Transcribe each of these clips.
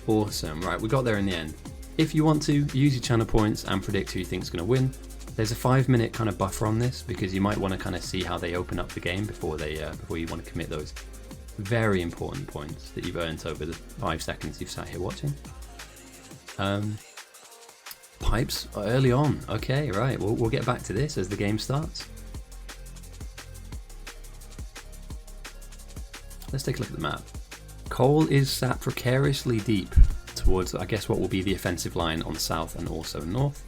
Awesome. Right, we got there in the end. If you want to, use your channel points and predict who you think is going to win. There's a 5-minute kind of buffer on this because you might want to kind of see how they open up the game before you want to commit those very important points that you've earned over the 5 seconds you've sat here watching. Pipes early on. Okay, right. We'll get back to this as the game starts. Let's take a look at the map. Cole is sat precariously deep towards, I guess, what will be the offensive line on south and also north,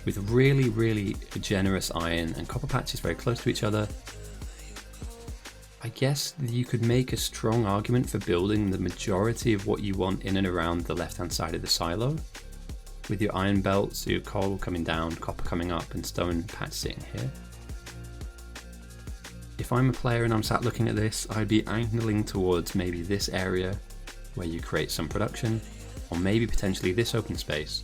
with really, really generous iron and copper patches very close to each other. I guess you could make a strong argument for building the majority of what you want in and around the left-hand side of the silo, with your iron belts, your coal coming down, copper coming up, and stone patch sitting here. If I'm a player and I'm sat looking at this, I'd be angling towards maybe this area where you create some production, or maybe potentially this open space.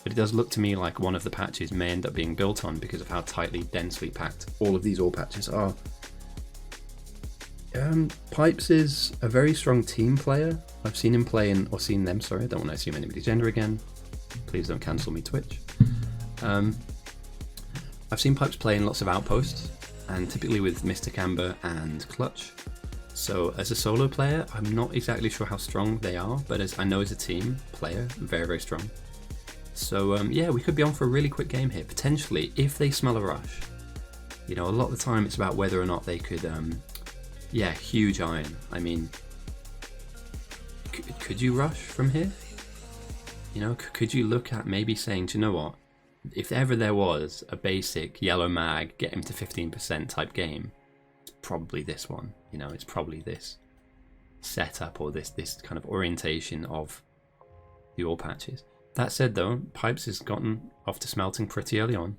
But it does look to me like one of the patches may end up being built on because of how tightly, densely packed all of these ore patches are. Pipes is a very strong team player. I've seen him play in, or seen them, sorry, I don't want to assume anybody's gender again. Please don't cancel me, Twitch. I've seen Pipes play in lots of outposts, and typically with Mystic Amber and Clutch. So as a solo player, I'm not exactly sure how strong they are, but as I know as a team player, very, very strong. So yeah, we could be on for a really quick game here, potentially, if they smell a rush. You know, a lot of the time it's about whether or not they could, yeah, huge iron. I mean, could you rush from here? You know, could you look at maybe saying, do you know what? If ever there was a basic yellow mag, get him to 15% type game, it's probably this one. You know, it's probably this setup or this kind of orientation of the ore patches. That said though, Pipes has gotten off to smelting pretty early on,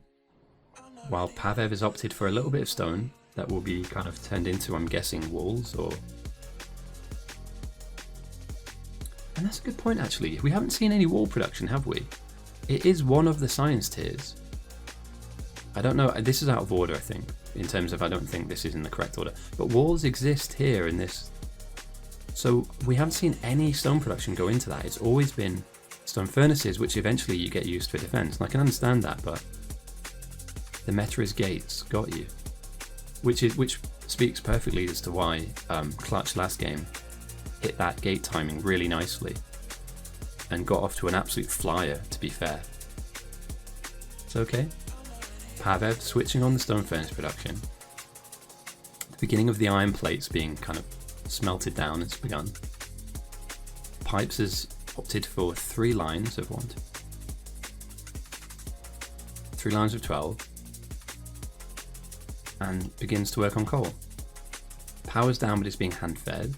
while PaveV has opted for a little bit of stone that will be kind of turned into, I'm guessing, walls or... And that's a good point actually. We haven't seen any wall production, have we? It is one of the science tiers. I don't know, this is out of order I think, in terms of I don't think this is in the correct order. But walls exist here in this. So we haven't seen any stone production go into that. It's always been stone furnaces, which eventually you get used for defense. And I can understand that, but the meta is gates, got you. Which speaks perfectly as to why Clutch last game hit that gate timing really nicely and got off to an absolute flyer, to be fair. It's okay. PaveV switching on the stone furnace production. The beginning of the iron plates being kind of smelted down has begun. Pipes has opted for 3 lines of 3 lines of 12 and begins to work on coal. Power's down, but it's being hand fed.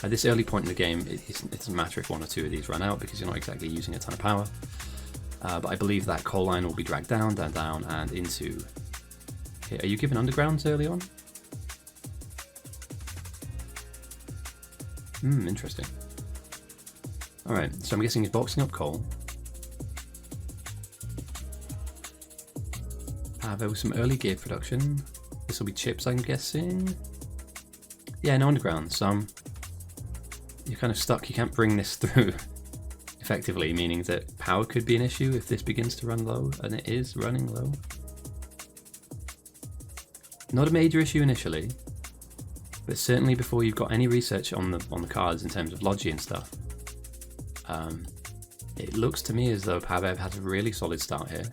At this early point in the game, it doesn't matter if 1 or 2 of these run out because you're not exactly using a ton of power. But I believe that coal line will be dragged down, and into... Here. Are you given undergrounds early on? Interesting. Alright, so I'm guessing he's boxing up coal. There was some early gear production. This will be chips, I'm guessing. Yeah, no underground, so you're kind of stuck. You can't bring this through effectively, meaning that power could be an issue if this begins to run low, and it is running low. Not a major issue initially, but certainly before you've got any research on the cards in terms of logi and stuff, it looks to me as though PaveV has a really solid start here,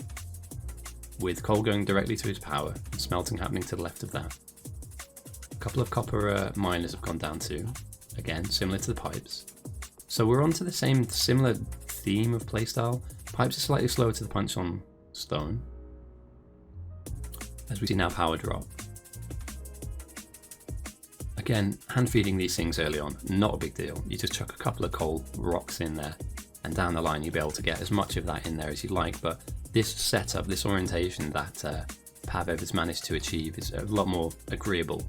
with coal going directly to his power and smelting happening to the left of that. A couple of copper miners have gone down too, again similar to the Pipes. So we're on to the similar theme of playstyle. Pipes are slightly slower to the punch on stone, as we see now power drop. Again, hand feeding these things early on, not a big deal. You just chuck a couple of coal rocks in there, and down the line you'll be able to get as much of that in there as you'd like, but this setup, this orientation that PaveV has managed to achieve is a lot more agreeable.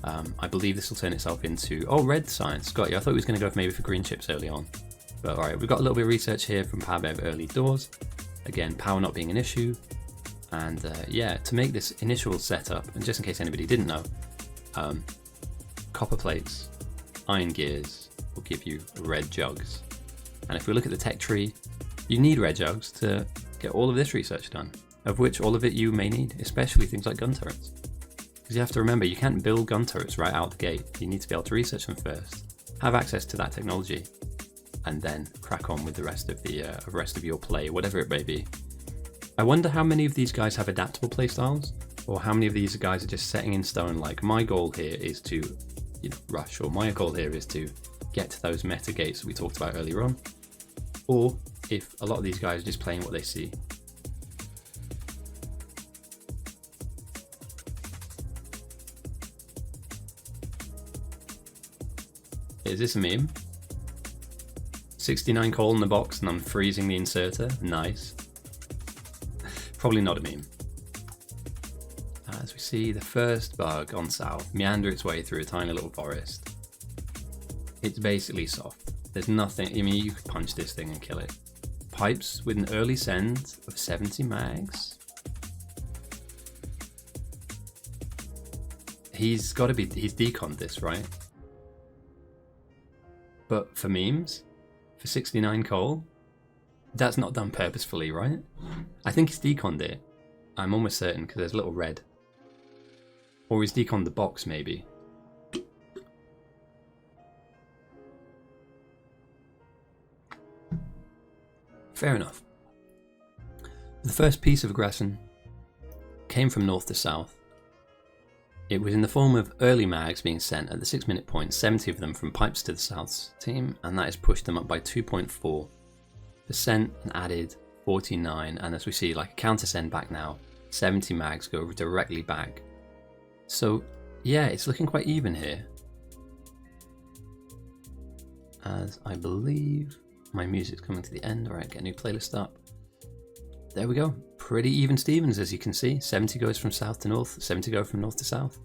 I believe this will turn itself into... Oh, red science, got you. I thought he was going to go maybe for green chips early on. But alright, we've got a little bit of research here from PaveV early doors. Again, power not being an issue. And yeah, to make this initial setup, and just in case anybody didn't know, copper plates, iron gears will give you red jugs. And if we look at the tech tree, you need regeogs to get all of this research done, of which all of it you may need, especially things like gun turrets. Because you have to remember, you can't build gun turrets right out the gate. You need to be able to research them first, have access to that technology, and then crack on with the rest of your play, whatever it may be. I wonder how many of these guys have adaptable playstyles, or how many of these guys are just setting in stone, like, my goal here is to, rush, or my goal here is to get to those meta gates that we talked about earlier on, or if a lot of these guys are just playing what they see. Is this a meme? 69 coal in the box and I'm freezing the inserter? Nice. Probably not a meme. As we see the first bug on south meander its way through a tiny little forest. It's basically soft. There's nothing, I mean, you could punch this thing and kill it. Pipes with an early send of 70 mags. He's deconned this, right? But for memes, for 69 coal, that's not done purposefully, right? I think he's deconned it. I'm almost certain, because there's a little red. Or he's deconned the box, maybe. Fair enough. The first piece of aggression came from north to south. It was in the form of early mags being sent at the 6-minute point, 70 of them from pipes to the south's team, and that has pushed them up by 2.4% and added 49, and as we see, like a counter send back now, 70 mags go directly back. So yeah, it's looking quite even here. As I believe my music's coming to the end. Alright, get a new playlist up. There we go. Pretty even Stevens, as you can see. 70 goes from south to north, 70 go from north to south.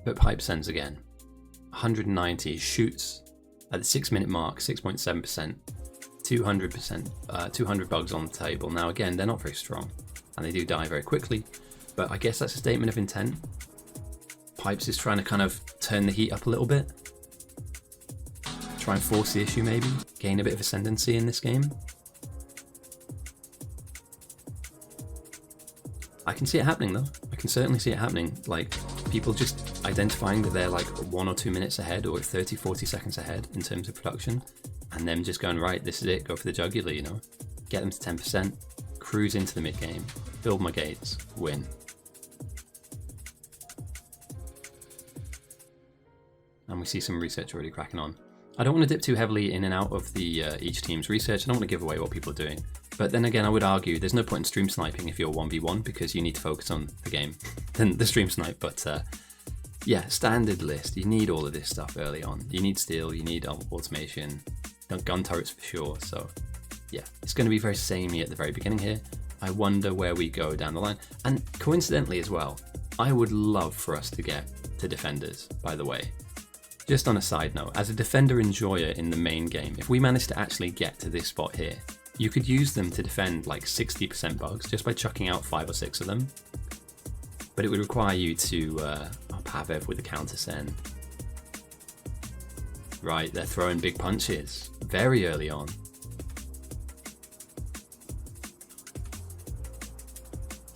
But pipe sends again. 190 shoots at the 6-minute mark, 6.7%. 200 bugs on the table. Now again, they're not very strong, and they do die very quickly, but I guess that's a statement of intent. Pipes is trying to kind of turn the heat up a little bit. Try and force the issue maybe. Gain a bit of ascendancy in this game. I can see it happening though. I can certainly see it happening. Like, people just identifying that they're like 1 or 2 minutes ahead, or 30, 40 seconds ahead in terms of production, and them just going, right, this is it, go for the jugular, you know? Get them to 10%, cruise into the mid-game, build my gates, win. And we see some research already cracking on. I don't want to dip too heavily in and out of the each team's research. I don't want to give away what people are doing. But then again, I would argue there's no point in stream sniping if you're 1v1, because you need to focus on the game than the stream snipe. But yeah, standard list. You need all of this stuff early on. You need steel, you need automation, gun turrets for sure. So yeah, it's going to be very samey at the very beginning here. I wonder where we go down the line. And coincidentally as well, I would love for us to get to defenders, by the way. Just on a side note, as a defender enjoyer in the main game, if we manage to actually get to this spot here, you could use them to defend like 60% bugs just by chucking out 5 or 6 of them. But it would require you to PaveV with a counter send. Right, they're throwing big punches very early on.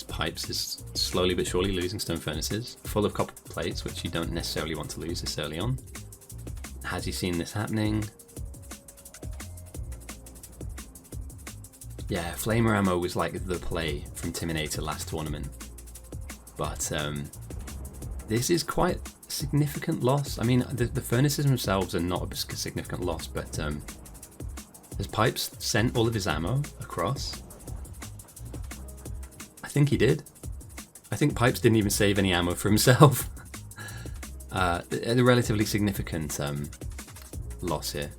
Pipes is slowly but surely losing stone furnaces, full of copper plates, which you don't necessarily want to lose this early on. Has he seen this happening? Yeah, flamer ammo was like the play from Timinator last tournament. But this is quite a significant loss. I mean, the furnaces themselves are not a significant loss, but has Pipes sent all of his ammo across? I think he did. I think Pipes didn't even save any ammo for himself. A relatively significant loss here.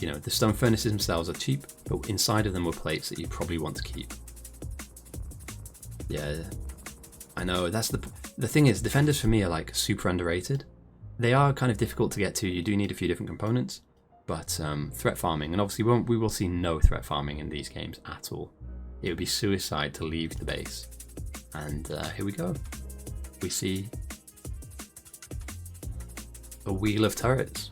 You know, the stone furnaces themselves are cheap, but inside of them were plates that you probably want to keep. Yeah, I know, that's the thing is, defenders for me are like super underrated. They are kind of difficult to get to, you do need a few different components, but threat farming, and obviously we will see no threat farming in these games at all. It would be suicide to leave the base. And here we go. We see a wheel of turrets.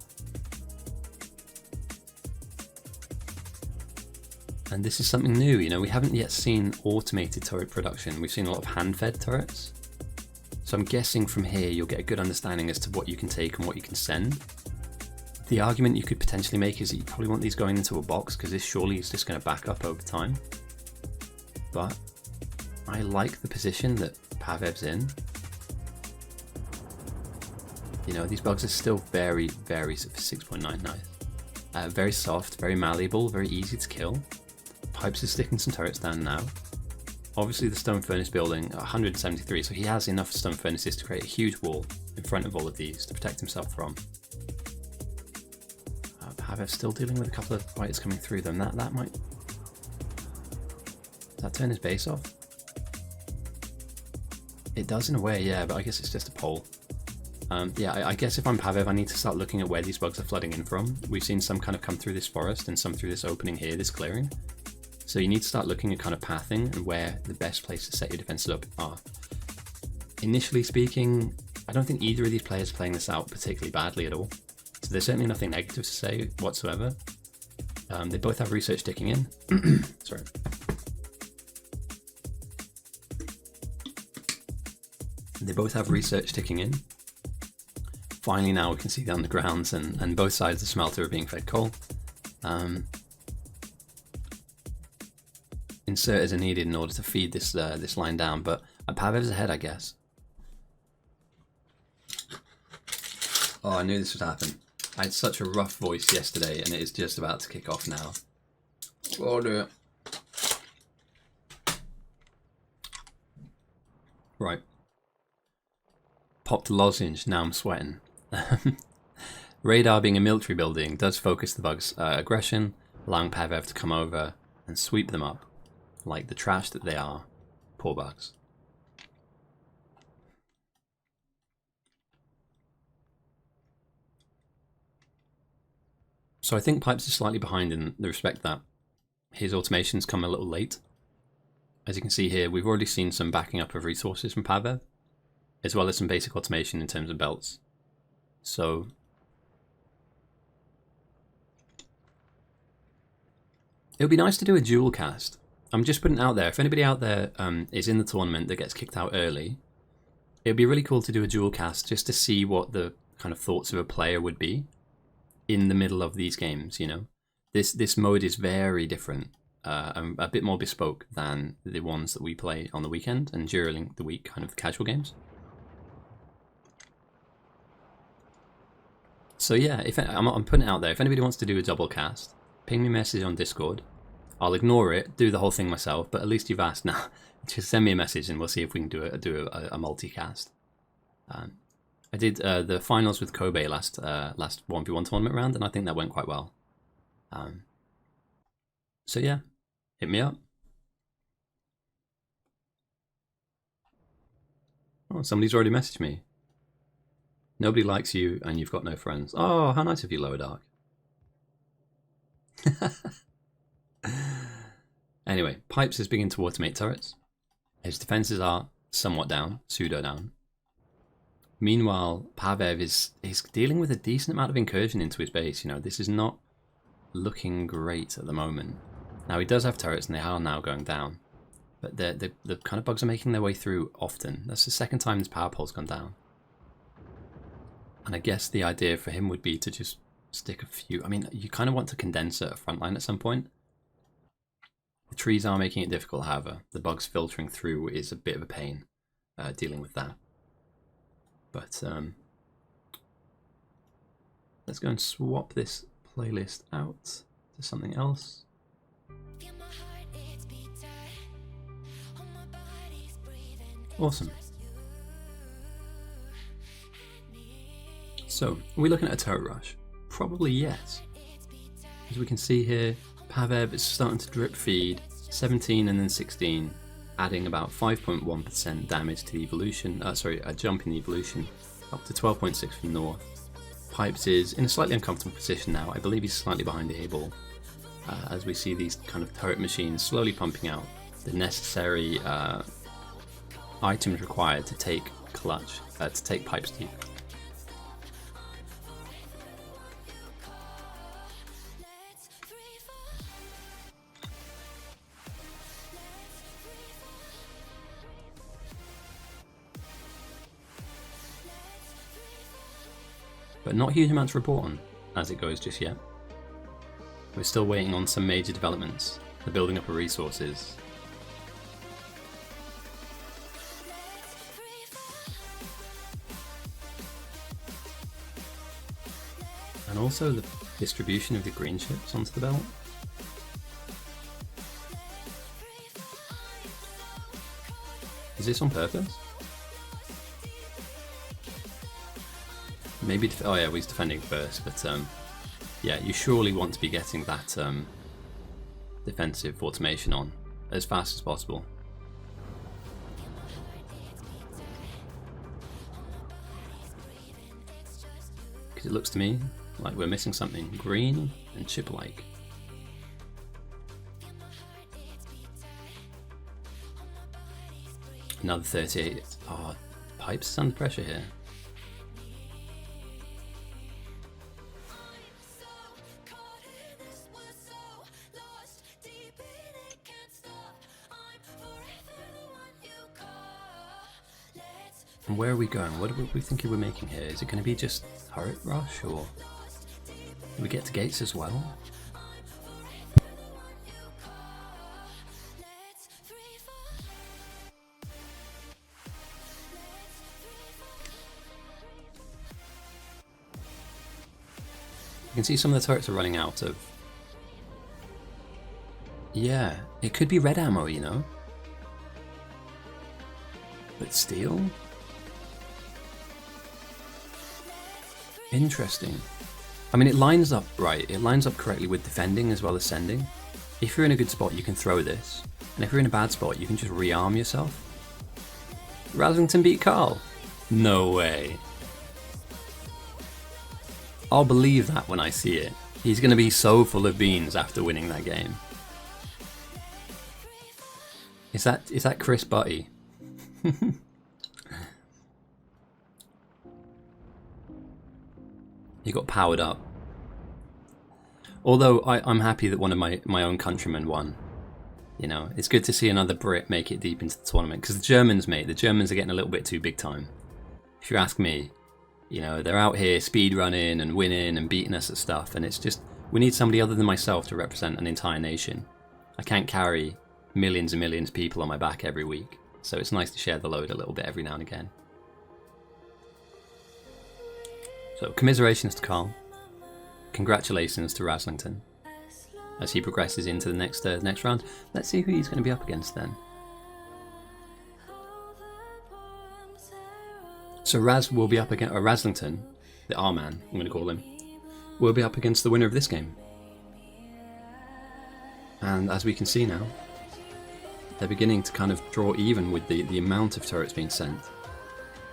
And this is something new, you know, we haven't yet seen automated turret production. We've seen a lot of hand-fed turrets. So I'm guessing from here you'll get a good understanding as to what you can take and what you can send. The argument you could potentially make is that you probably want these going into a box, because this surely is just going to back up over time. But I like the position that PaveV's in. You know, these bugs are still very, very, 6.9 nice. Very soft, very malleable, very easy to kill. Pipes is sticking some turrets down now. Obviously the stone furnace building, 173, so he has enough stone furnaces to create a huge wall in front of all of these to protect himself from. PaveV's still dealing with a couple of fighters coming through them. That might... Does that turn his base off? It does in a way, yeah, but I guess it's just a pole. Yeah, I guess if I'm PaveV, I need to start looking at where these bugs are flooding in from. We've seen some kind of come through this forest and some through this opening here, this clearing. So you need to start looking at kind of pathing and where the best place to set your defenses up are. Initially speaking, I don't think either of these players are playing this out particularly badly at all. So there's certainly nothing negative to say whatsoever. They both have research ticking in. Sorry. They both have research ticking in. Finally now we can see the undergrounds and both sides of the smelter are being fed coal. Inserters are needed in order to feed this this line down, but PaveV's ahead, I guess. Oh, I knew this would happen. I had such a rough voice yesterday and it is just about to kick off now. Oh dear. Right. Popped a lozenge, now I'm sweating. Radar being a military building does focus the bugs' aggression, allowing PaveV to come over and sweep them up like the trash that they are. Poor bugs. So I think Pipes is slightly behind in the respect that his automations come a little late. As you can see here, we've already seen some backing up of resources from PaveV, as well as some basic automation in terms of belts. So it would be nice to do a dual cast. I'm just putting it out there. If anybody out there is in the tournament that gets kicked out early, it would be really cool to do a dual cast just to see what the kind of thoughts of a player would be in the middle of these games, you know. This mode is very different, a bit more bespoke than the ones that we play on the weekend and during the week, kind of casual games. So yeah, if I'm putting it out there, if anybody wants to do a double cast, ping me a message on Discord. I'll ignore it, do the whole thing myself, but at least you've asked now. Just send me a message and we'll see if we can do a multicast. I did the finals with Kobe last 1v1 tournament round, and I think that went quite well. So yeah, hit me up. Oh, somebody's already messaged me. Nobody likes you and you've got no friends. Oh, how nice of you, Lower Dark. Anyway, Pipes is beginning to automate turrets. His defenses are somewhat down, pseudo down. Meanwhile, PaveV is dealing with a decent amount of incursion into his base. You know, this is not looking great at the moment. Now he does have turrets and they are now going down, but the kind of bugs are making their way through often. That's the second time this power pole's gone down. And I guess the idea for him would be to just stick a few. I mean, you kind of want to condense at a front line at some point. The trees are making it difficult, however. The bugs filtering through is a bit of a pain dealing with that. But let's go and swap this playlist out to something else. Awesome. So, are we looking at a turret rush? Probably yes. As we can see here, PaveV is starting to drip feed 17 and then 16, adding about 5.1% damage to the evolution, a jump in the evolution, up to 12.6 from north. Pipes is in a slightly uncomfortable position now. I believe he's slightly behind the A-ball, as we see these kind of turret machines slowly pumping out the necessary items required to take clutch, to take Pipes deep. but not huge amounts to report on as it goes just yet. We're still waiting on some major developments, the building up of resources. And also the distribution of the green ships onto the belt. Is this on purpose? Maybe, oh yeah, he's defending first, but yeah, you surely want to be getting that defensive automation on as fast as possible. Because it looks to me like we're missing something green and chip-like. Another 38. Oh, Pipes is under pressure here. And where are we going? What are we thinking we're making here? Is it going to be just turret rush, or do we get to gates as well? You can see some of the turrets are running out of... Yeah, it could be red ammo, you know? But steel? Interesting. I mean, it lines up right. It lines up correctly with defending as well as sending. If you're in a good spot, you can throw this. And if you're in a bad spot, you can just rearm yourself. Raslington beat Carl? No way. I'll believe that when I see it. He's going to be so full of beans after winning that game. Is that Chris Butty? He got powered up. Although I'm happy that one of my own countrymen won. You know, it's good to see another Brit make it deep into the tournament. Because the Germans, mate, the Germans are getting a little bit too big time. If you ask me, you know, they're out here speed running and winning and beating us at stuff. And it's just, we need somebody other than myself to represent an entire nation. I can't carry millions and millions of people on my back every week. So it's nice to share the load a little bit every now and again. So commiserations to Carl. Congratulations to Raslington as he progresses into the next round. Let's see who he's going to be up against then. So Raz will be up against Raslington, the R-man, I'm going to call him, will be up against the winner of this game. And as we can see now, they're beginning to kind of draw even with the amount of turrets being sent.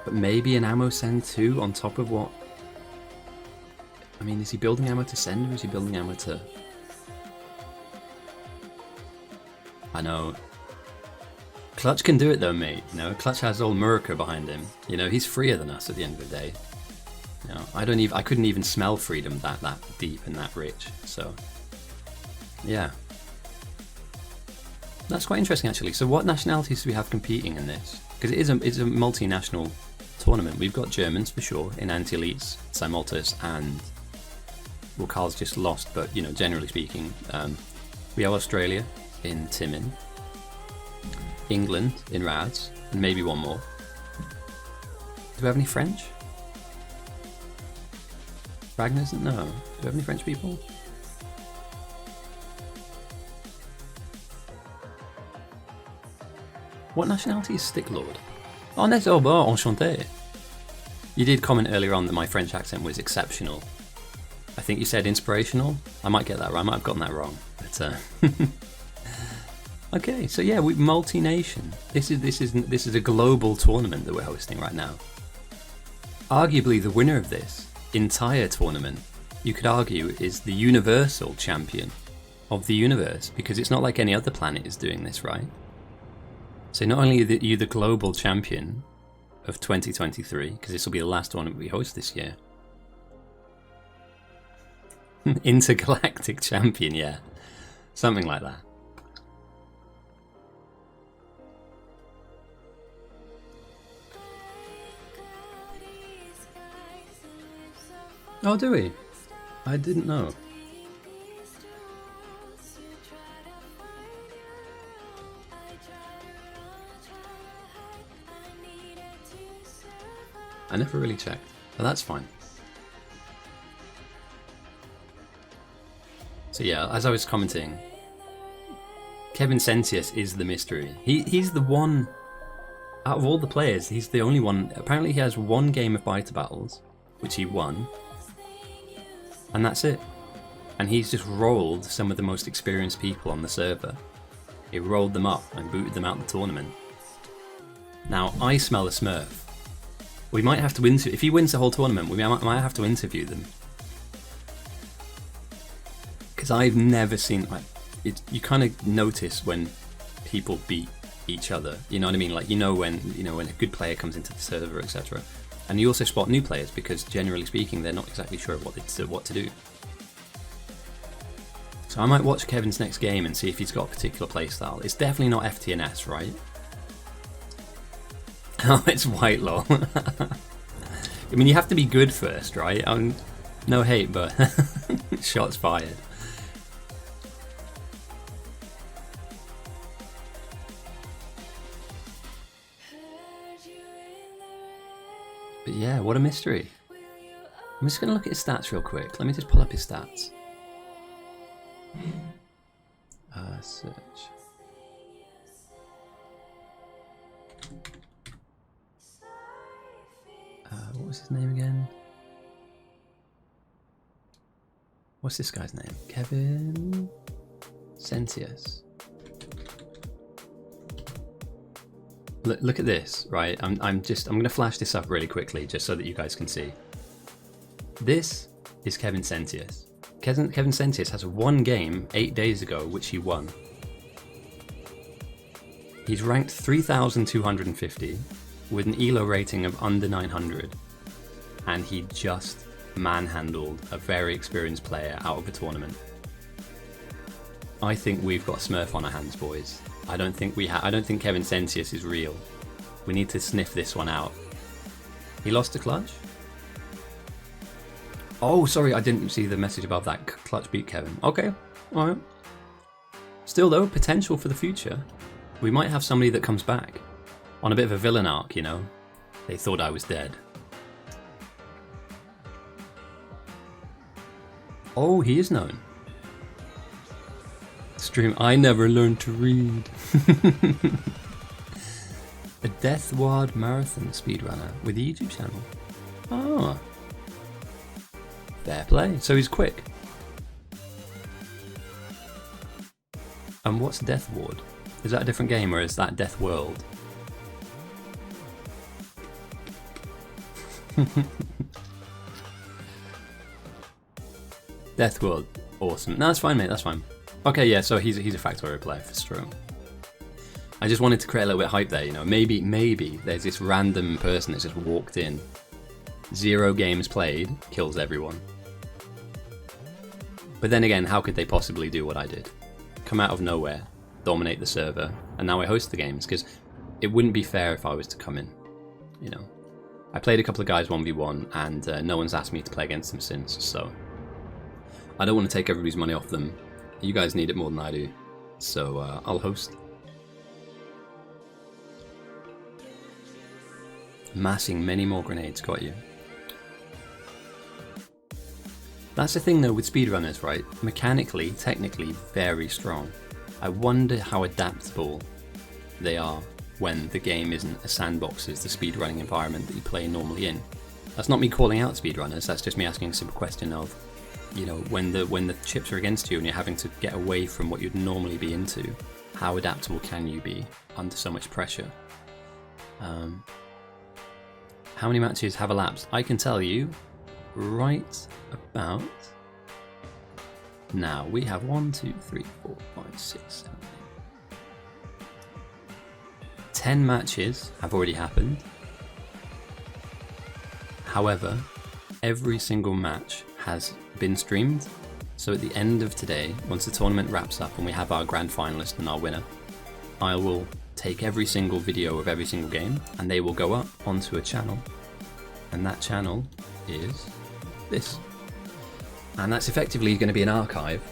But maybe an ammo send too on top of what... I mean, is he building ammo to send or is he building ammo to... I know. Clutch can do it though, mate. You know, Clutch has old Murica behind him. You know, he's freer than us at the end of the day. You know, I couldn't even smell freedom that deep and that rich. So, yeah. That's quite interesting actually. So what nationalities do we have competing in this? Because it's a multinational tournament. We've got Germans for sure in anti-elites, Simultus, and well, Carl's just lost, but you know, generally speaking, we have Australia in Timin, England in Raz, and maybe one more. Do we have any French? Ragnar's? No. Do we have any French people? What nationality is Sticklord? Oh, that's bon, enchanté. You did comment earlier on that my French accent was exceptional. I think you said inspirational. I might get that wrong. I might have gotten that wrong. But okay, so yeah, we multi-nation. This is a global tournament that we're hosting right now. Arguably, the winner of this entire tournament, you could argue, is the universal champion of the universe, because it's not like any other planet is doing this, right? So not only are you the global champion of 2023, because this will be the last tournament we host this year. Intergalactic champion, yeah. Something like that. Oh, do we? I didn't know. I never really checked, but that's fine. So yeah, as I was commenting, Kevin Sentius is the mystery. He's the one, out of all the players, he's the only one. Apparently he has one game of Biter Battles, which he won, and that's it. And he's just rolled some of the most experienced people on the server. He rolled them up and booted them out of the tournament. Now, I smell a Smurf. We might have to if he wins the whole tournament, we might have to interview them. Because I've never seen, like, you kind of notice when people beat each other. You know what I mean? Like, when a good player comes into the server, etc. And you also spot new players because, generally speaking, they're not exactly sure what to do. So I might watch Kevin's next game and see if he's got a particular playstyle. It's definitely not FTNS, right? Oh, it's Whitelaw. I mean, you have to be good first, right? No hate, but shots fired. But yeah, what a mystery. I'm just going to look at his stats real quick. Let me just pull up his stats. Search. What was his name again? What's this guy's name? Kevin Sentius. Look at this, right? I'm going to flash this up really quickly just so that you guys can see. This is Kevin Sentius. Kevin Sentius has one game 8 days ago which he won. He's ranked 3,250 with an ELO rating of under 900, and he just manhandled a very experienced player out of a tournament. I think we've got a Smurf on our hands, boys. I don't think Kevin Sentius is real. We need to sniff this one out. He lost to Clutch? Oh, sorry, I didn't see the message above that. Clutch beat Kevin. Okay, alright. Still though, potential for the future. We might have somebody that comes back. On a bit of a villain arc, you know? They thought I was dead. Oh, he is known. Stream, I never learned to read. A Death Ward Marathon speedrunner with a YouTube channel. Oh. Fair play. So he's quick. And what's Death Ward? Is that a different game or is that Death World? Death World. Awesome. No, that's fine, mate. That's fine. Okay, yeah, so he's a Factorio player for sure. I just wanted to create a little bit of hype there, you know. Maybe there's this random person that's just walked in, 0 games played, kills everyone. But then again, how could they possibly do what I did? Come out of nowhere, dominate the server, and now I host the games, because it wouldn't be fair if I was to come in, you know. I played a couple of guys 1v1, and no one's asked me to play against them since, so I don't want to take everybody's money off them. You guys need it more than I do, so I'll host. Massing many more grenades, got you. That's the thing though with speedrunners, right? Mechanically, technically, very strong. I wonder how adaptable they are when the game isn't a sandbox as the speedrunning environment that you play normally in. That's not me calling out speedrunners, that's just me asking a simple question of, you know, when the chips are against you and you're having to get away from what you'd normally be into, how adaptable can you be under so much pressure? How many matches have elapsed? I can tell you right about now. We have 1, 2, 3, 4, 5, 6, 7, 8. 10 matches have already happened. However, every single match has been streamed. So at the end of today, once the tournament wraps up and we have our grand finalist and our winner, I will take every single video of every single game and they will go up onto a channel. And that channel is this. And that's effectively going to be an archive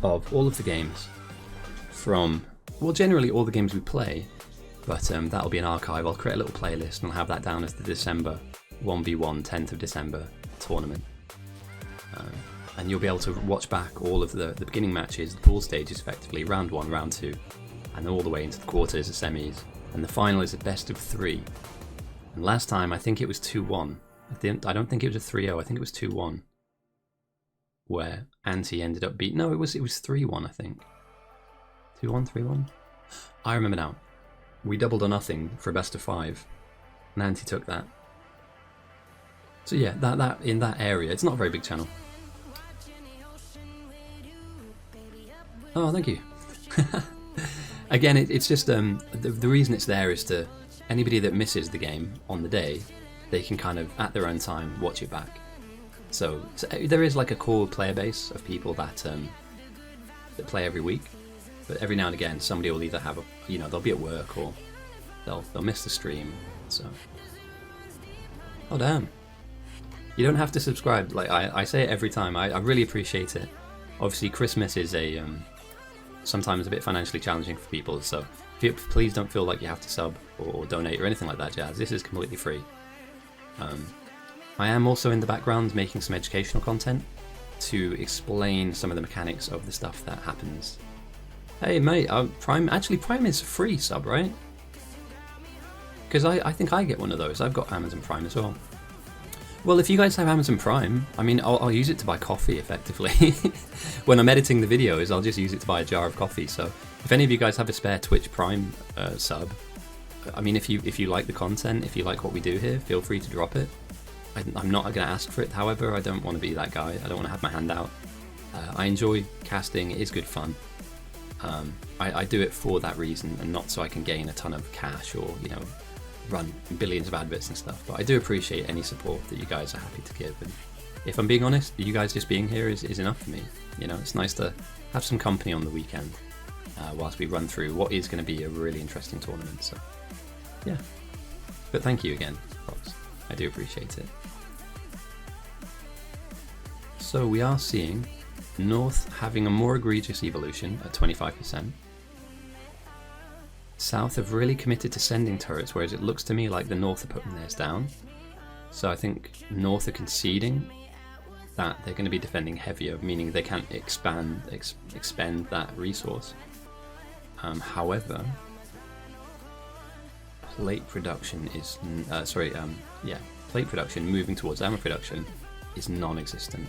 of all of the games from, well, generally all the games we play, but that'll be an archive. I'll create a little playlist and I'll have that down as the December 1v1 10th of December tournament. And you'll be able to watch back all of the beginning matches, the pool stages effectively, round 1, round 2, and all the way into the quarters, the semis, and the final is a best of 3. And last time I think it was 2-1. I don't think it was a 3-0, I think it was 2-1. Where Anti ended up beating, no, it was 3-1 I think. 2-1, 3-1? I remember now. We doubled or nothing for a best of 5, and Anti took that. So yeah, that in that area, it's not a very big channel. Oh, thank you. Again, it's just the reason it's there is to anybody that misses the game on the day, they can kind of at their own time watch it back. So there is like a core player base of people that play every week, but every now and again somebody will either have they'll be at work or they'll miss the stream. So, oh damn, you don't have to subscribe. Like I say it every time. I really appreciate it. Obviously, Christmas is sometimes a bit financially challenging for people, so please don't feel like you have to sub or donate or anything like that jazz. This is completely free. I am also in the background making some educational content to explain some of the mechanics of the stuff that happens. Hey mate, Prime is a free sub, right? Because I think I get one of those. I've got Amazon Prime as well. Well, if you guys have Amazon Prime, I mean, I'll use it to buy coffee, effectively. When I'm editing the videos, I'll just use it to buy a jar of coffee. So if any of you guys have a spare Twitch Prime sub, I mean, if you like the content, if you like what we do here, feel free to drop it. I'm not going to ask for it, however. I don't want to be that guy. I don't want to have my hand out. I enjoy casting. It is good fun. I do it for that reason and not so I can gain a ton of cash or, run billions of adverts and stuff, but I do appreciate any support that you guys are happy to give. And if I'm being honest, you guys just being here is enough for me. It's nice to have some company on the weekend whilst we run through what is going to be a really interesting tournament. So yeah, but thank you again, Fox. I do appreciate it. So we are seeing North having a more egregious evolution at 25%. South have really committed to sending turrets, whereas it looks to me like the North are putting theirs down. So I think North are conceding that they're going to be defending heavier, meaning they can't expend that resource. However, plate production is plate production moving towards ammo production is non-existent,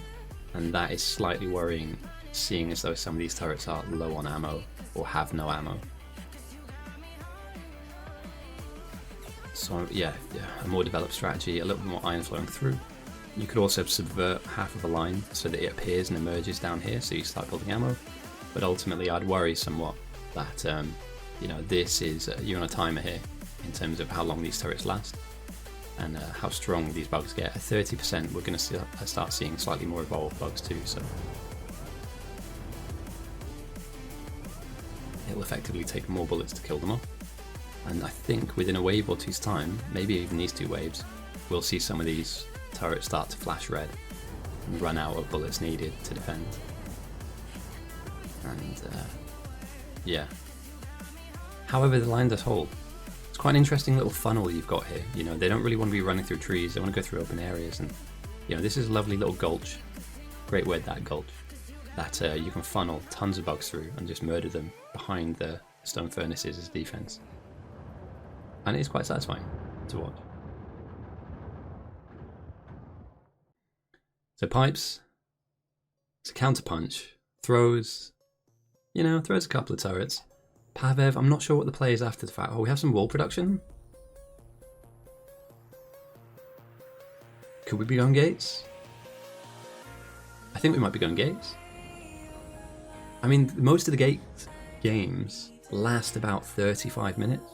and that is slightly worrying, seeing as though some of these turrets are low on ammo or have no ammo. So yeah, a more developed strategy, a little bit more iron flowing through. You could also subvert half of a line so that it appears and emerges down here, so you start building ammo. But ultimately, I'd worry somewhat that this is you're on a timer here in terms of how long these turrets last and how strong these bugs get. At 30%, we're going to start seeing slightly more evolved bugs too. So it'll effectively take more bullets to kill them off. And I think within a wave or two's time, maybe even these 2 waves, we'll see some of these turrets start to flash red and run out of bullets needed to defend. And yeah. However, the line does hold. It's quite an interesting little funnel you've got here. They don't really want to be running through trees, they want to go through open areas. And this is a lovely little gulch. Great word, that gulch. That you can funnel tons of bugs through and just murder them behind the stone furnaces as defense. And it is quite satisfying to watch. So Pipes, it's a counterpunch, throws a couple of turrets. PaveV, I'm not sure what the play is after the fact. Oh, we have some wall production? Could we be going gates? I think we might be going gates. I mean, most of the gate games last about 35 minutes.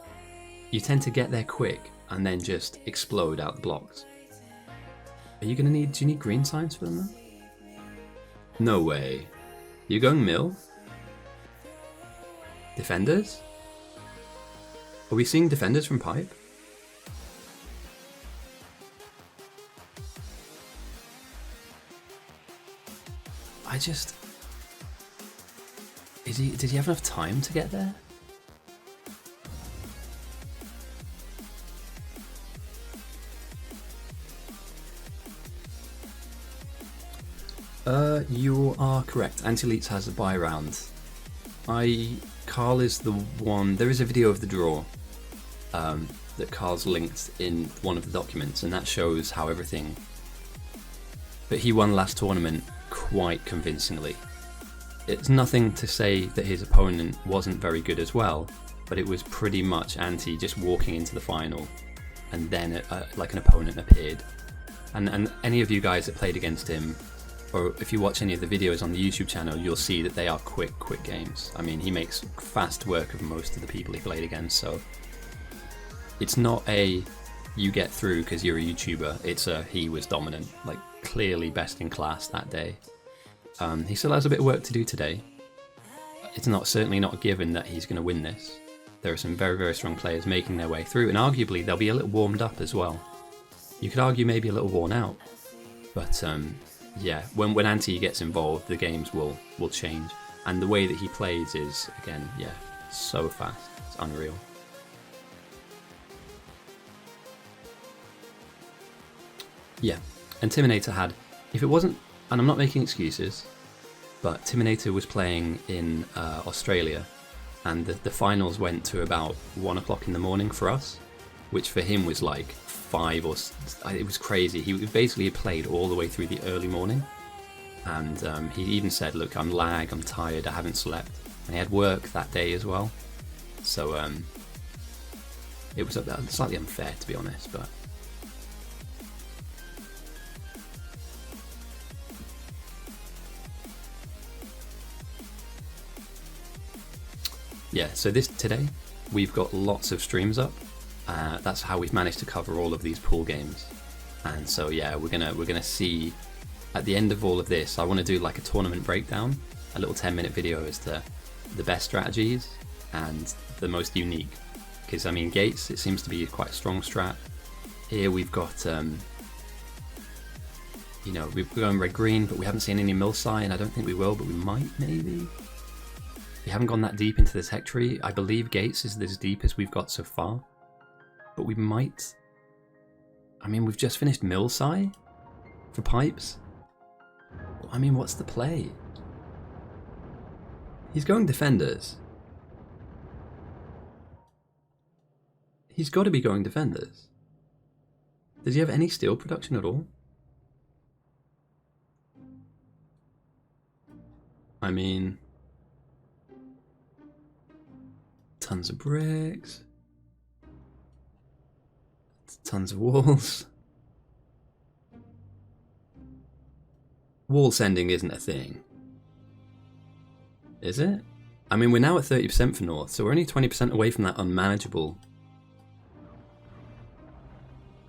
You tend to get there quick and then just explode out the blocks. Do you need green signs for them though? No way. You going mill? Defenders? Are we seeing defenders from Pipe? I just... Did he have enough time to get there? You are correct. Anti-Elites has a buy round. Carl is the one... There is a video of the draw that Carl's linked in one of the documents, and that shows how everything... But he won last tournament quite convincingly. It's nothing to say that his opponent wasn't very good as well, but it was pretty much Anti just walking into the final, and then like an opponent appeared. And any of you guys that played against him, or if you watch any of the videos on the YouTube channel, you'll see that they are quick games. I mean, he makes fast work of most of the people he played against, so it's not a you get through because you're a YouTuber, it's a he was dominant, like clearly best in class that day. He still has a bit of work to do today. It's certainly not a given that he's going to win this. There are some very strong players making their way through, and arguably they'll be a little warmed up as well. You could argue maybe a little worn out, but yeah, when Anti gets involved, the games will change, and the way that he plays is, again, yeah, so fast, it's unreal. Yeah, and Timinator had, if it wasn't, and I'm not making excuses, but Timinator was playing in Australia, and the finals went to about 1 o'clock in the morning for us, which for him was like 5 or... It was crazy. He basically played all the way through the early morning, and he even said, look, I'm tired, I haven't slept, and he had work that day as well, so it was slightly unfair, to be honest, but... Yeah, so today we've got lots of streams up. That's how we've managed to cover all of these pool games. And so yeah, we're gonna see at the end of all of this. I want to do like a tournament breakdown, a little 10-minute video as to the best strategies and the most unique. Because I mean, Gates, it seems to be quite a strong strat. Here we've got, you know, we're going red-green, but we haven't seen any Milsai, and I don't think we will, but we might maybe. We haven't gone that deep into the tech tree. I believe Gates is as deep as we've got so far. But we might... I mean, we've just finished Milsai for pipes. I mean, what's the play? He's going defenders. He's got to be going defenders. Does he have any steel production at all? I mean... Tons of bricks. Tons of walls. Wall sending isn't a thing. Is it? I mean, we're now at 30% for North, so we're only 20% away from that unmanageable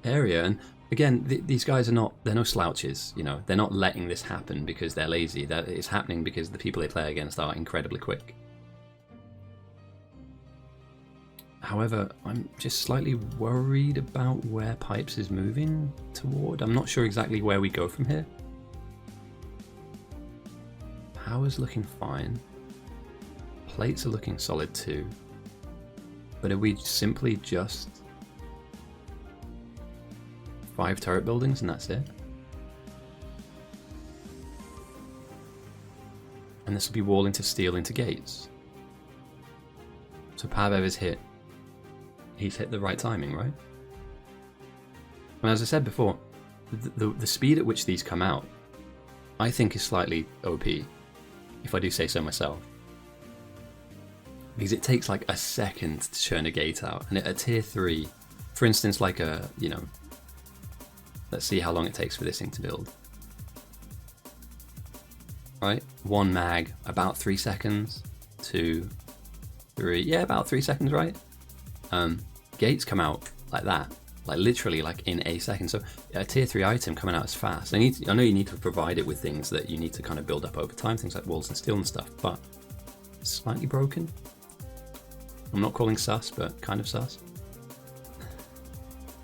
area. And again, these guys are they're no slouches, you know. They're not letting this happen because they're lazy. That it's happening because the people they play against are incredibly quick. However, I'm just slightly worried about where Pipes is moving toward. I'm not sure exactly where we go from here. Power's looking fine. Plates are looking solid too. But are we simply just 5 turret buildings and that's it? And this will be wall into steel into gates. So PaveV is hit. He's hit the right timing, right? And as I said before, the speed at which these come out, I think is slightly OP, if I do say so myself. Because it takes like a second to churn a gate out, and at a tier 3, for instance, like a, you know, let's see how long it takes for this thing to build. Right, 1 mag, about 3 seconds, 2, 3, yeah, about 3 seconds, right? Gates come out like that, like literally like in a second. So a tier 3 item coming out as fast. I know you need to provide it with things that you need to kind of build up over time, things like walls and steel and stuff, but slightly broken. I'm not calling sus, but kind of sus.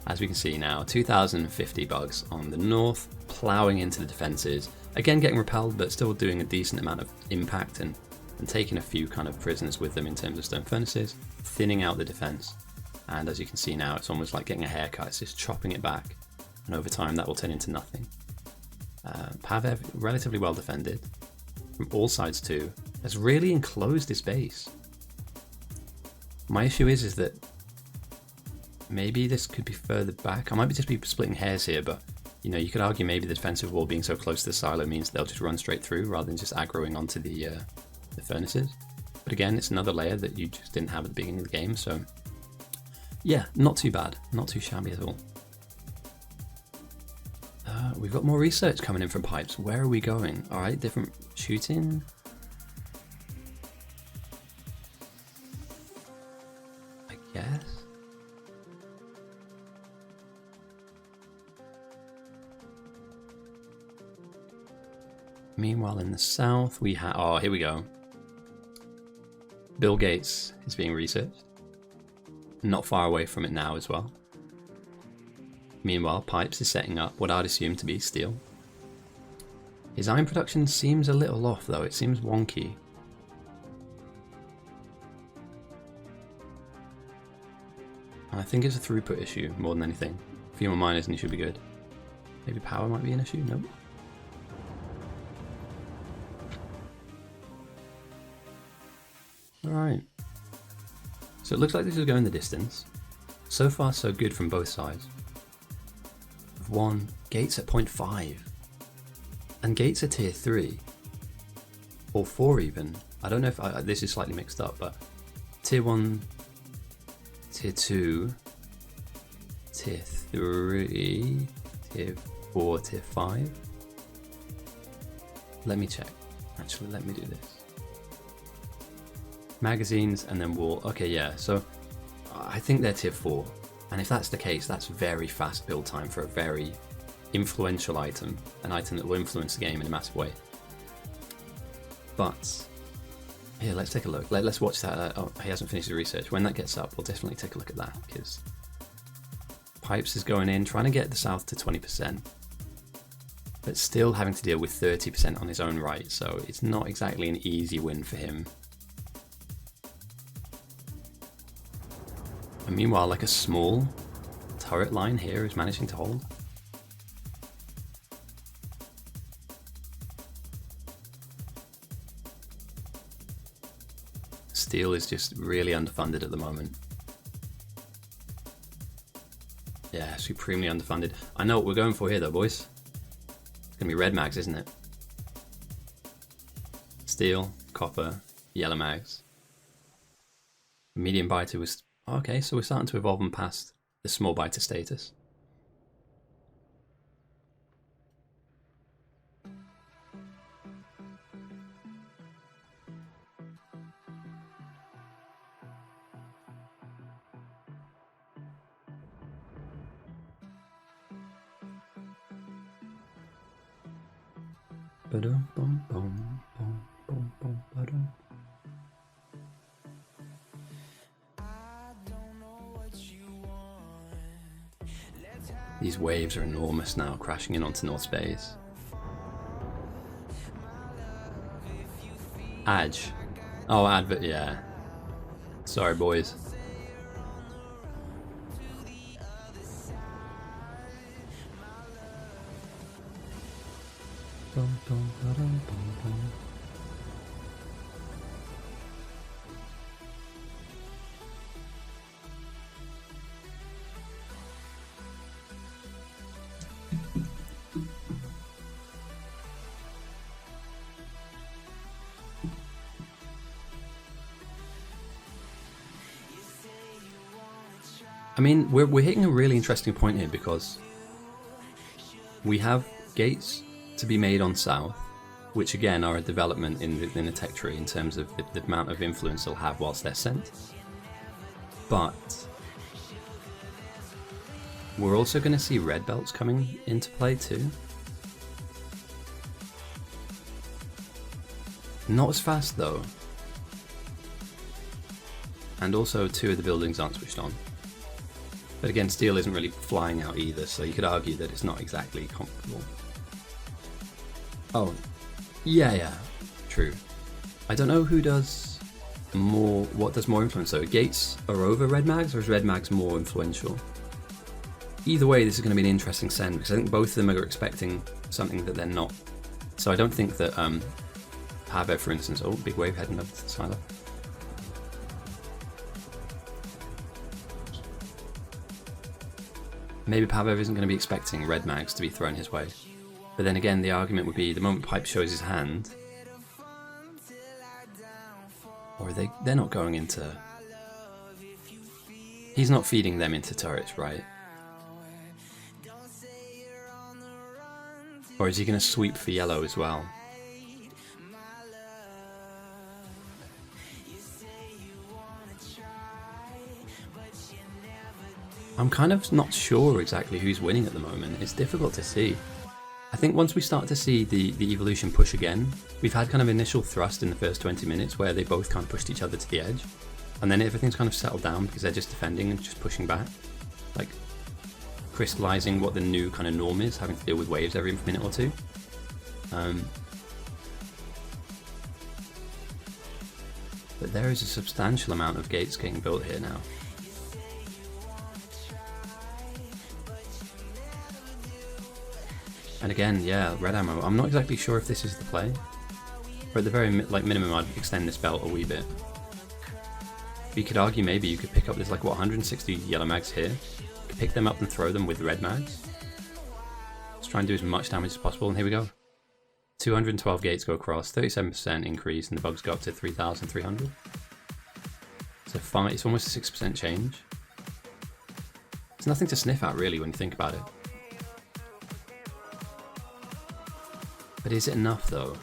As we can see now, 2050 bugs on the north, ploughing into the defences. Again, getting repelled, but still doing a decent amount of impact and taking a few kind of prisoners with them in terms of stone furnaces, thinning out the defence. And as you can see now, it's almost like getting a haircut. It's just chopping it back, and over time that will turn into nothing. PaveV, relatively well defended from all sides too, has really enclosed his base. My issue is that maybe this could be further back. I might just be splitting hairs here, but you know, you could argue maybe the defensive wall being so close to the silo means they'll just run straight through rather than just aggroing onto the furnaces. But again, it's another layer that you just didn't have at the beginning of the game, so yeah, not too bad, not too shabby at all. We've got more research coming in from Pipes. Where are we going? All right, different shooting. I guess. Meanwhile, in the south, we have. Oh, here we go. Bill Gates is being researched. Not far away from it now as well. Meanwhile, Pipes is setting up what I'd assume to be steel. His iron production seems a little off though, it seems wonky. I think it's a throughput issue more than anything. A few more miners and he should be good. Maybe power might be an issue? Nope. Alright. So it looks like this is going the distance. So far so good from both sides. 1, Gates at 0.5. And Gates at tier 3. Or 4 even. I don't know if this is slightly mixed up, but tier 1, tier 2, tier 3, tier 4, tier 5. Let me check. Actually, let me do this. Magazines and then wall. Okay, yeah, so I think they're tier 4. And if that's the case, that's very fast build time for a very influential item, an item that will influence the game in a massive way. But here, let's take a look. Let's watch that. Oh, he hasn't finished the research. When that gets up, we'll definitely take a look at that, because Pipes is going in, trying to get the south to 20%, but still having to deal with 30% on his own right, so it's not exactly an easy win for him. And meanwhile, like a small turret line here is managing to hold. Steel is just really underfunded at the moment. Yeah, supremely underfunded. I know what we're going for here though, boys. It's gonna be red mags, isn't it? Steel, copper, yellow mags. Medium biter was... Okay, so we're starting to evolve and past the small biter status. These waves are enormous now, crashing in onto North Space. Adge. Oh, advert, yeah. Sorry, boys. I mean, we're hitting a really interesting point here, because we have gates to be made on south, which again are a development in the tech tree in terms of the amount of influence they'll have whilst they're sent. But we're also going to see red belts coming into play too. Not as fast though. And also 2 of the buildings aren't switched on. But again, steel isn't really flying out either, so you could argue that it's not exactly comparable. Oh, yeah, true. I don't know who does more, what does more influence though. Gates are over Red Mags, or is Red Mags more influential? Either way, this is going to be an interesting send, because I think both of them are expecting something that they're not. So I don't think that PaveV, for instance, oh, big wave heading up to the silo. Maybe PaveV isn't going to be expecting Red Mags to be thrown his way. But then again, the argument would be the moment Pipe shows his hand, or they're not going into... He's not feeding them into turrets, right? Or is he going to sweep for yellow as well? I'm kind of not sure exactly who's winning at the moment. It's difficult to see. I think once we start to see the evolution push again, we've had kind of initial thrust in the first 20 minutes where they both kind of pushed each other to the edge. And then everything's kind of settled down because they're just defending and just pushing back. Like, crystallizing what the new kind of norm is, having to deal with waves every minute or two. But there is a substantial amount of gates getting built here now. And again, yeah, red ammo. I'm not exactly sure if this is the play, but at the very minimum, I'd extend this belt a wee bit. You could argue maybe you could pick up this 160 yellow mags here, pick them up and throw them with red mags. Let's try and do as much damage as possible, and here we go. 212 gates go across, 37% increase, and the bugs go up to 3,300. So it's almost a 6% change. It's nothing to sniff at really when you think about it. But is it enough though?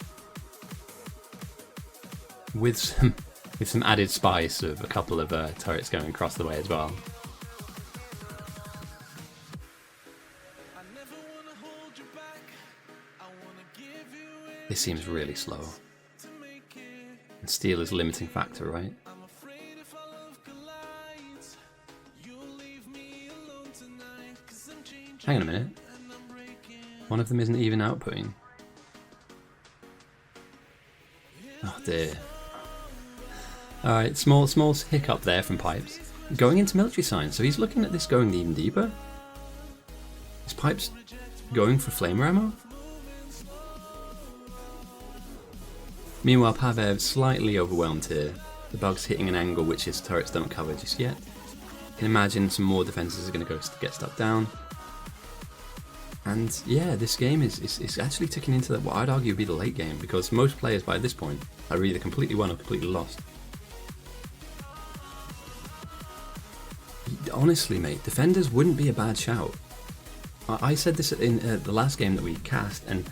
With some added spice of a couple of turrets going across the way as well. This seems really slow. And steel is a limiting factor, right? Hang on a minute. One of them isn't even outputting. Oh dear. Alright, small hiccup there from Pipes. Going into military science, so he's looking at this going even deeper. Is Pipes going for flamer ammo? Meanwhile, PaveV slightly overwhelmed here. The bug's hitting an angle which his turrets don't cover just yet. You can imagine some more defences are going to get stuck down. And yeah, this game is actually ticking into what I'd argue would be the late game, because most players by this point are either completely won or completely lost. Honestly, mate, defenders wouldn't be a bad shout. I said this in the last game that we cast, and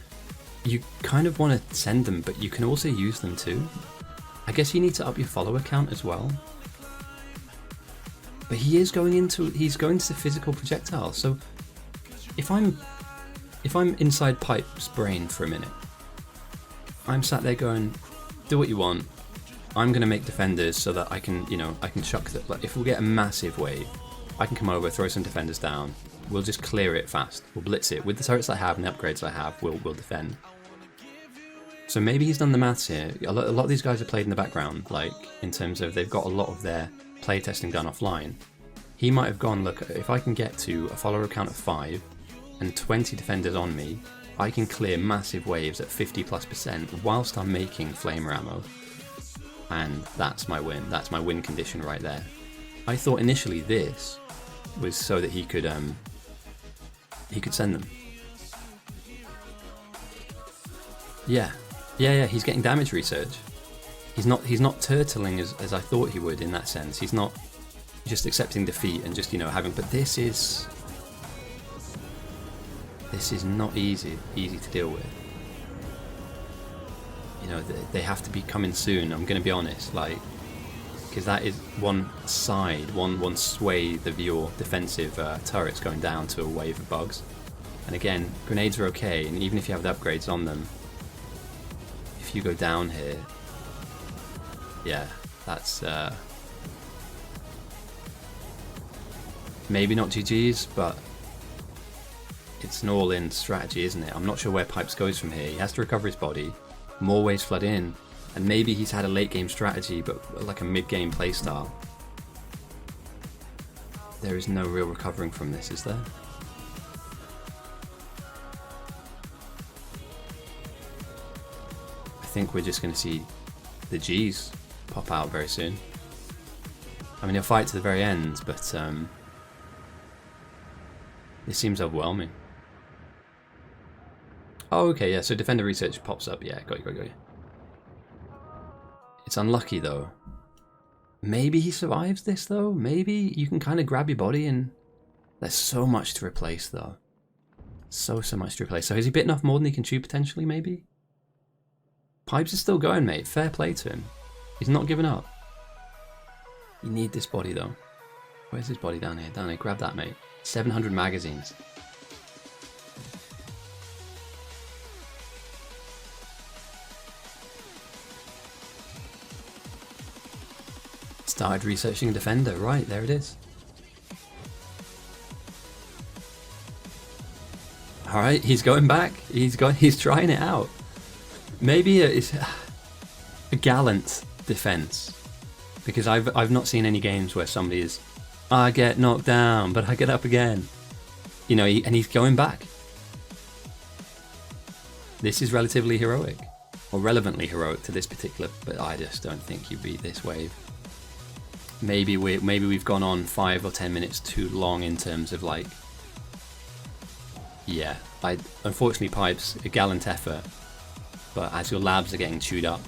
you kind of want to send them, but you can also use them too. I guess you need to up your follower count as well. But he's going into the physical projectile, so if I'm inside Pipe's brain for a minute, I'm sat there going, do what you want. I'm going to make defenders so that I can chuck that. Like, if we get a massive wave, I can come over, throw some defenders down. We'll just clear it fast. We'll blitz it. With the turrets I have and the upgrades I have, we'll defend. So maybe he's done the maths here. A lot of these guys are played in the background, like, in terms of they've got a lot of their playtesting done offline. He might have gone, look, if I can get to a follower count of 5 and 20 defenders on me, I can clear massive waves at 50+% whilst I'm making flamer ammo. And that's my win. That's my win condition right there. I thought initially this was so that he could send them. Yeah, he's getting damage research. He's not turtling as I thought he would in that sense. He's not just accepting defeat and just having. But this is not easy to deal with. They have to be coming soon. I'm going to be honest, because that is one swathe of your defensive turrets going down to a wave of bugs. And again, grenades are okay, and even if you have the upgrades on them, if you go down here, yeah, that's maybe not GG's, but it's an all-in strategy, isn't it? I'm not sure where Pipes goes from here. He has to recover his body, more waves flood in, and maybe he's had a late game strategy, but like a mid-game playstyle. There is no real recovering from this, is there? I think we're just going to see the G's pop out very soon. I mean, he'll fight to the very end, but this seems overwhelming. Oh, okay, yeah, so Defender Research pops up. Yeah, got you. It's unlucky, though. Maybe he survives this, though? Maybe you can kind of grab your body and... There's so much to replace, though. So much to replace. So has he bitten off more than he can chew, potentially, maybe? Pipes is still going, mate. Fair play to him. He's not giving up. You need this body, though. Where's his body? Down here. Down here. Grab that, mate. 700 magazines. Started researching a Defender. Right, there it is. Alright, he's going back. He's trying it out. Maybe it's a gallant defense. Because I've not seen any games where somebody is, I get knocked down, but I get up again. You know, and he's going back. This is relatively heroic. Or relevantly heroic to this particular, but I just don't think you beat this wave. Maybe we've gone on 5 or 10 minutes too long in terms of like... Yeah, unfortunately Pipes, a gallant effort. But as your labs are getting chewed up,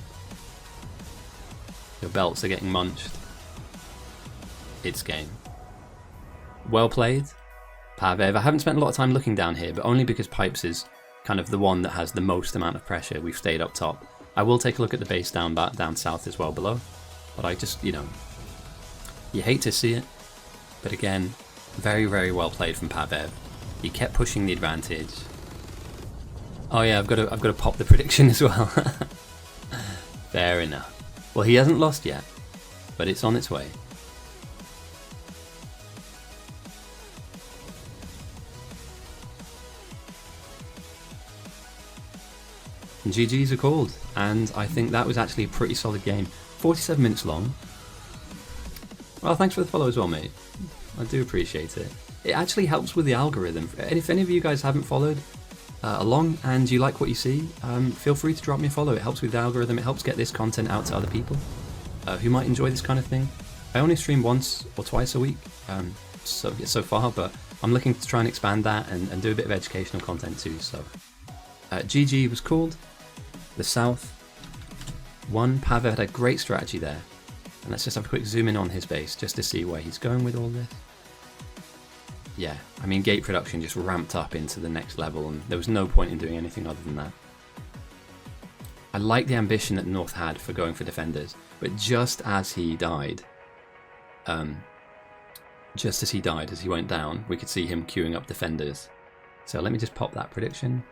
your belts are getting munched, it's game. Well played, PaveV. I haven't spent a lot of time looking down here, but only because Pipes is kind of the one that has the most amount of pressure. We've stayed up top. I will take a look at the base down south as well below. But I just, you know, you hate to see it. But again, very, very well played from PaveV. He kept pushing the advantage. Oh yeah, I've got to pop the prediction as well. Fair enough. Well, he hasn't lost yet, but it's on its way. And GG's are called, and I think that was actually a pretty solid game. 47 minutes long. Well, thanks for the follow as well, mate. I do appreciate it. It actually helps with the algorithm. And if any of you guys haven't followed along and you like what you see, feel free to drop me a follow. It helps with the algorithm. It helps get this content out to other people who might enjoy this kind of thing. I only stream once or twice a week so far, but I'm looking to try and expand that and do a bit of educational content too. So GG was called. The South won. PaveV had a great strategy there. And let's just have a quick zoom in on his base just to see where he's going with all this. Yeah, I mean, gate production just ramped up into the next level, and there was no point in doing anything other than that. I like the ambition that North had for going for defenders, but just as he died, as he went down, we could see him queuing up defenders. So let me just pop that prediction.